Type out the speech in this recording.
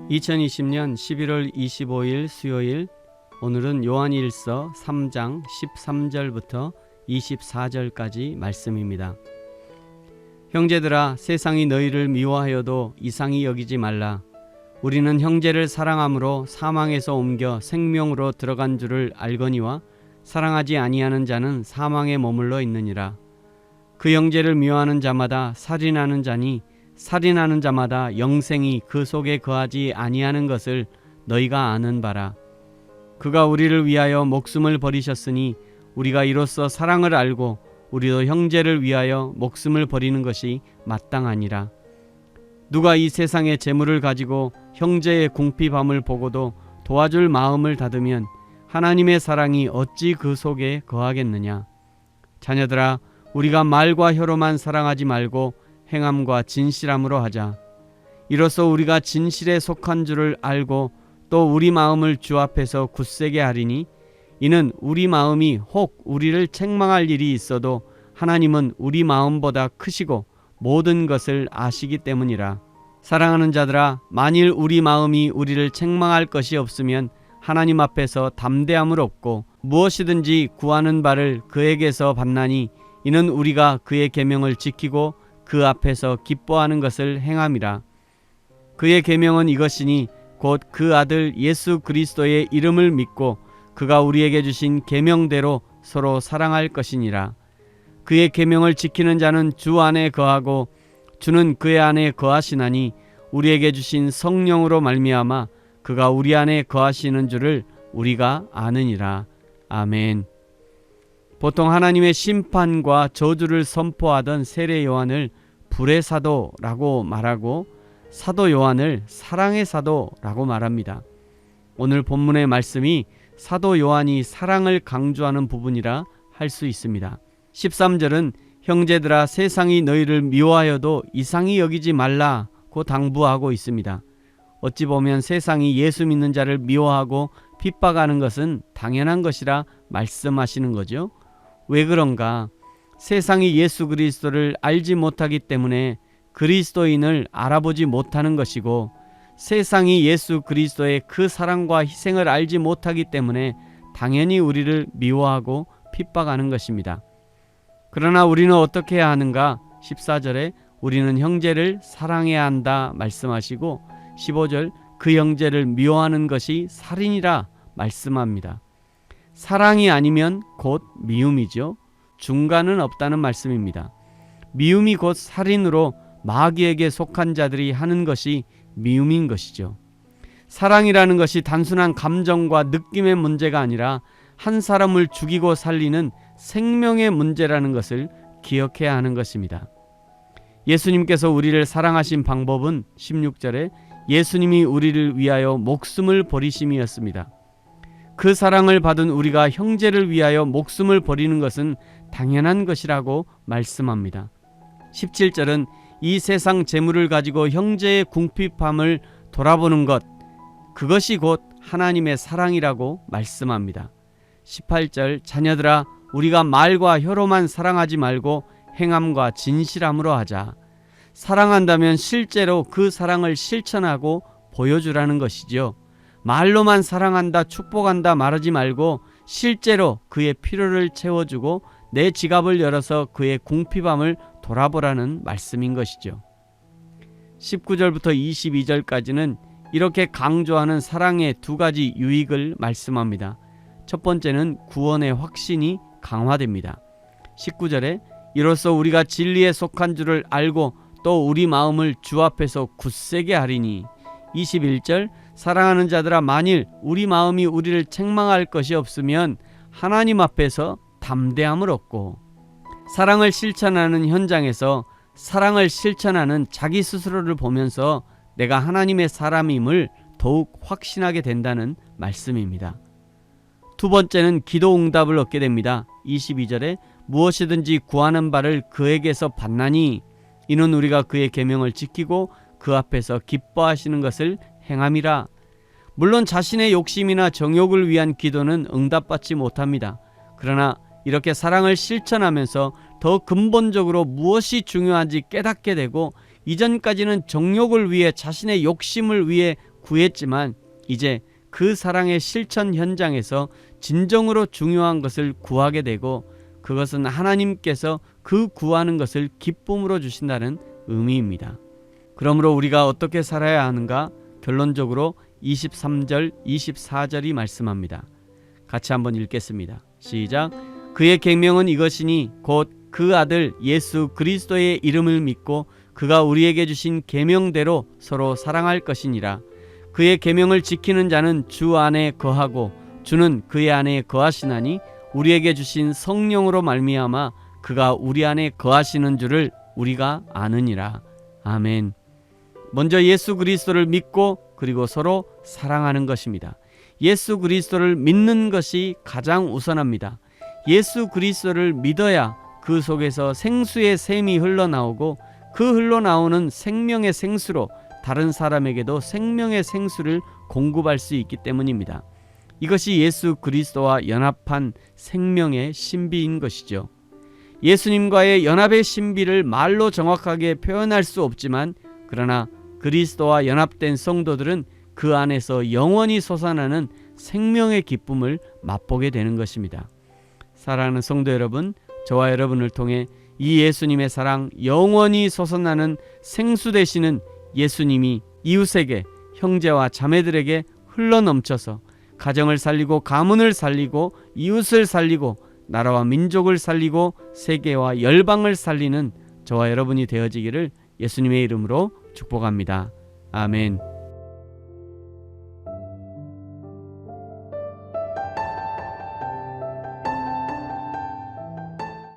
2020년 11월 25일 수요일, 오늘은 요한일서 3장 13절부터 24절까지 말씀입니다. 형제들아, 세상이 너희를 미워하여도 이상히 여기지 말라. 우리는 형제를 사랑함으로 사망에서 옮겨 생명으로 들어간 줄을 알거니와 사랑하지 아니하는 자는 사망에 머물러 있느니라. 그 형제를 미워하는 자마다 살인하는 자니 살인하는 자마다 영생이 그 속에 거하지 아니하는 것을 너희가 아는 바라. 그가 우리를 위하여 목숨을 버리셨으니 우리가 이로써 사랑을 알고 우리도 형제를 위하여 목숨을 버리는 것이 마땅하니라. 누가 이 세상의 재물을 가지고 형제의 궁핍함을 보고도 도와줄 마음을 닫으면 하나님의 사랑이 어찌 그 속에 거하겠느냐. 자녀들아, 우리가 말과 혀로만 사랑하지 말고 행함과 진실함으로 하자. 이로써 우리가 진실에 속한 줄을 알고 또 우리 마음을 주 앞에서 굳세게 하리니, 이는 우리 마음이 혹 우리를 책망할 일이 있어도 하나님은 우리 마음보다 크시고 모든 것을 아시기 때문이라. 사랑하는 자들아, 만일 우리 마음이 우리를 책망할 것이 없으면 하나님 앞에서 담대함을 얻고 무엇이든지 구하는 바를 그에게서 받나니, 이는 우리가 그의 계명을 지키고 그 앞에서 기뻐하는 것을 행함이라. 그의 계명은 이것이니 곧 그 아들 예수 그리스도의 이름을 믿고 그가 우리에게 주신 계명대로 서로 사랑할 것이니라. 그의 계명을 지키는 자는 주 안에 거하고 주는 그의 안에 거하시나니, 우리에게 주신 성령으로 말미암아 그가 우리 안에 거하시는 줄을 우리가 아느니라. 아멘. 보통 하나님의 심판과 저주를 선포하던 세례 요한을 불의 사도라고 말하고 사도 요한을 사랑의 사도라고 말합니다. 오늘 본문의 말씀이 사도 요한이 사랑을 강조하는 부분이라 할 수 있습니다. 13절은 형제들아, 세상이 너희를 미워하여도 이상히 여기지 말라고 당부하고 있습니다. 어찌 보면 세상이 예수 믿는 자를 미워하고 핍박하는 것은 당연한 것이라 말씀하시는 거죠. 왜 그런가? 세상이 예수 그리스도를 알지 못하기 때문에 그리스도인을 알아보지 못하는 것이고, 세상이 예수 그리스도의 그 사랑과 희생을 알지 못하기 때문에 당연히 우리를 미워하고 핍박하는 것입니다. 그러나 우리는 어떻게 해야 하는가? 14절에 우리는 형제를 사랑해야 한다 말씀하시고, 15절 그 형제를 미워하는 것이 살인이라 말씀합니다. 사랑이 아니면 곧 미움이죠. 중간은 없다는 말씀입니다. 미움이 곧 살인으로 마귀에게 속한 자들이 하는 것이 미움인 것이죠. 사랑이라는 것이 단순한 감정과 느낌의 문제가 아니라 한 사람을 죽이고 살리는 생명의 문제라는 것을 기억해야 하는 것입니다. 예수님께서 우리를 사랑하신 방법은 16절에 예수님이 우리를 위하여 목숨을 버리심이었습니다. 그 사랑을 받은 우리가 형제를 위하여 목숨을 버리는 것은 당연한 것이라고 말씀합니다. 17절은 이 세상 재물을 가지고 형제의 궁핍함을 돌아보는 것, 그것이 곧 하나님의 사랑이라고 말씀합니다. 18절 자녀들아, 우리가 말과 혀로만 사랑하지 말고 행함과 진실함으로 하자. 사랑한다면 실제로 그 사랑을 실천하고 보여주라는 것이죠. 말로만 사랑한다, 축복한다 말하지 말고 실제로 그의 필요를 채워주고 내 지갑을 열어서 그의 궁핍함을 돌아보라는 말씀인 것이죠. 19절부터 22절까지는 이렇게 강조하는 사랑의 두 가지 유익을 말씀합니다. 첫 번째는 구원의 확신이 강화됩니다. 19절에 이로써 우리가 진리에 속한 줄을 알고 또 우리 마음을 주 앞에서 굳세게 하리니, 21절 사랑하는 자들아, 만일 우리 마음이 우리를 책망할 것이 없으면 하나님 앞에서 담대함을 얻고, 사랑을 실천하는 현장에서 사랑을 실천하는 자기 스스로를 보면서 내가 하나님의 사람임을 더욱 확신하게 된다는 말씀입니다. 두 번째는 기도 응답을 얻게 됩니다. 22절에 무엇이든지 구하는 바를 그에게서 받나니, 이는 우리가 그의 계명을 지키고 그 앞에서 기뻐하시는 것을 행함이라. 물론 자신의 욕심이나 정욕을 위한 기도는 응답받지 못합니다. 그러나 이렇게 사랑을 실천하면서 더 근본적으로 무엇이 중요한지 깨닫게 되고, 이전까지는 정욕을 위해, 자신의 욕심을 위해 구했지만 이제 그 사랑의 실천 현장에서 진정으로 중요한 것을 구하게 되고 그것은 하나님께서 그 구하는 것을 기쁨으로 주신다는 의미입니다. 그러므로 우리가 어떻게 살아야 하는가? 결론적으로 23절, 24절이 말씀합니다. 같이 한번 읽겠습니다. 시작. 그의 계명은 이것이니 곧 그 아들 예수 그리스도의 이름을 믿고 그가 우리에게 주신 계명대로 서로 사랑할 것이니라. 그의 계명을 지키는 자는 주 안에 거하고 주는 그의 안에 거하시나니 우리에게 주신 성령으로 말미암아 그가 우리 안에 거하시는 줄을 우리가 아느니라. 아멘. 먼저 예수 그리스도를 믿고 그리고 서로 사랑하는 것입니다. 예수 그리스도를 믿는 것이 가장 우선합니다. 예수 그리스도를 믿어야 그 속에서 생수의 샘이 흘러나오고 그 흘러나오는 생명의 생수로 다른 사람에게도 생명의 생수를 공급할 수 있기 때문입니다. 이것이 예수 그리스도와 연합한 생명의 신비인 것이죠. 예수님과의 연합의 신비를 말로 정확하게 표현할 수 없지만 그러나 그리스도와 연합된 성도들은 그 안에서 영원히 솟아나는 생명의 기쁨을 맛보게 되는 것입니다. 사랑하는 성도 여러분, 저와 여러분을 통해 이 예수님의 사랑, 영원히 솟아나는 생수 되시는 예수님이 이웃에게, 형제와 자매들에게 흘러넘쳐서 가정을 살리고 가문을 살리고 이웃을 살리고 나라와 민족을 살리고 세계와 열방을 살리는 저와 여러분이 되어지기를 예수님의 이름으로 축복합니다. 아멘.